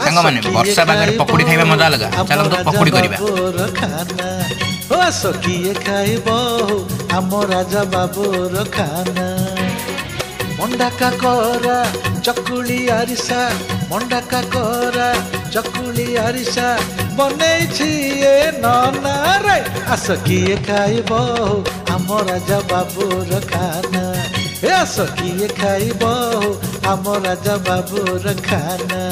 ସାଙ୍ଗମାନେ ବର୍ଷା ପାଗରେ ପକୁଡ଼ି ଖାଇବା ମଜା ଅଲଗା। ଚାଲନ୍ତୁ ପକୁଡ଼ି କରିବା। ଆସ କିଏ ଖାଇବ ଆମ ରାଜା ବାବୁର ଖାନା। ମଣ୍ଡା କାକରା ଚକୁଳି ଆରିସା, ମଣ୍ଡା କାକରା ଚକୁଳି ଆରିସା ବନେଇଛି ଏ ନନା ରେ। ଆସ କିଏ ଖାଇବ ଆମ ରାଜା ବାବୁର ଖାନା। ଆସ କିଏ ଖାଇବ ଆମ ରାଜା ବାବୁର ଖାନା।